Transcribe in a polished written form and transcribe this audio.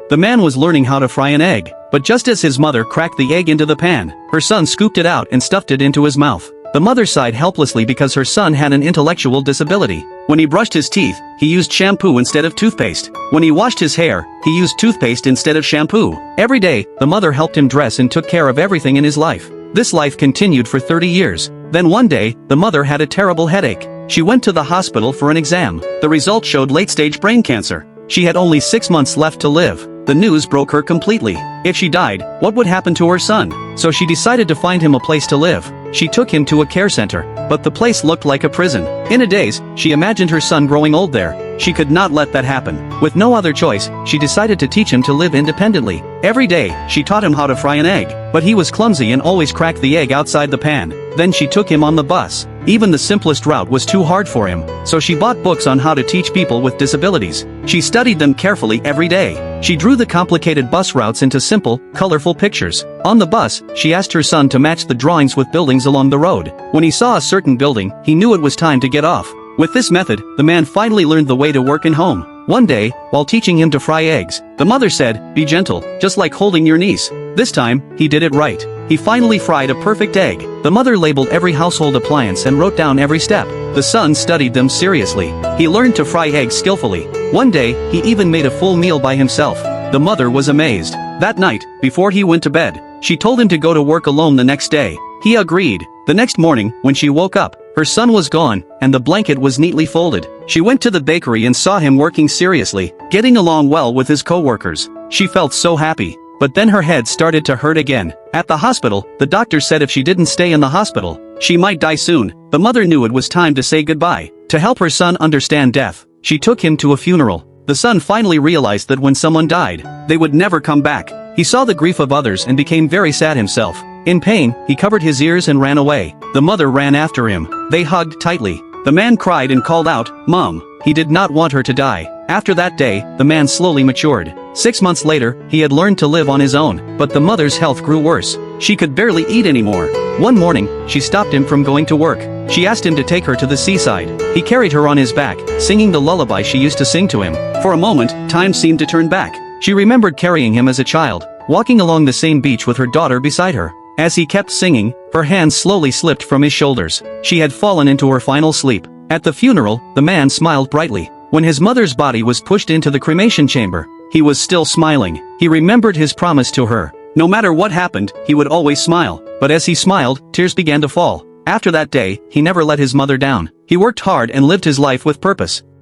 The man was learning how to fry an egg, but just as his mother cracked the egg into the pan, her son scooped it out and stuffed it into his mouth. The mother sighed helplessly because her son had an intellectual disability. When he brushed his teeth, he used shampoo instead of toothpaste. When he washed his hair, he used toothpaste instead of shampoo. Every day, the mother helped him dress and took care of everything in his life. This life continued for 30 years. Then one day, the mother had a terrible headache. She went to the hospital for an exam. The result showed late-stage brain cancer. She had only 6 months left to live. The news broke her completely. If she died, what would happen to her son? So she decided to find him a place to live. She took him to a care center, but the place looked like a prison. In a daze, she imagined her son growing old there. She could not let that happen. With no other choice, she decided to teach him to live independently. Every day, she taught him how to fry an egg, but he was clumsy and always cracked the egg outside the pan. Then she took him on the bus. Even the simplest route was too hard for him, so she bought books on how to teach people with disabilities. She studied them carefully every day. She drew the complicated bus routes into simple, colorful pictures. On the bus, she asked her son to match the drawings with buildings along the road. When he saw a certain building, he knew it was time to get off. With this method, the man finally learned the way to work in home. One day, while teaching him to fry eggs, the mother said, "Be gentle, just like holding your niece." This time, he did it right. He finally fried a perfect egg. The mother labeled every household appliance and wrote down every step. The son studied them seriously. He learned to fry eggs skillfully. One day, he even made a full meal by himself. The mother was amazed. That night, before he went to bed, she told him to go to work alone the next day. He agreed. The next morning, when she woke up, her son was gone, and the blanket was neatly folded. She went to the bakery and saw him working seriously, getting along well with his co-workers. She felt so happy. But then her head started to hurt again. At the hospital, the doctor said if she didn't stay in the hospital, she might die soon. The mother knew it was time to say goodbye. To help her son understand death, she took him to a funeral. The son finally realized that when someone died, they would never come back. He saw the grief of others and became very sad himself. In pain, he covered his ears and ran away. The mother ran after him. They hugged tightly. The man cried and called out, "Mom." He did not want her to die. After that day, the man slowly matured. 6 months later, he had learned to live on his own, but the mother's health grew worse. She could barely eat anymore. One morning, she stopped him from going to work. She asked him to take her to the seaside. He carried her on his back, singing the lullaby she used to sing to him. For a moment, time seemed to turn back. She remembered carrying him as a child, walking along the same beach with her daughter beside her. As he kept singing, her hands slowly slipped from his shoulders. She had fallen into her final sleep. At the funeral, the man smiled brightly. When his mother's body was pushed into the cremation chamber, he was still smiling. He remembered his promise to her. No matter what happened, he would always smile. But as he smiled, tears began to fall. After that day, he never let his mother down. He worked hard and lived his life with purpose.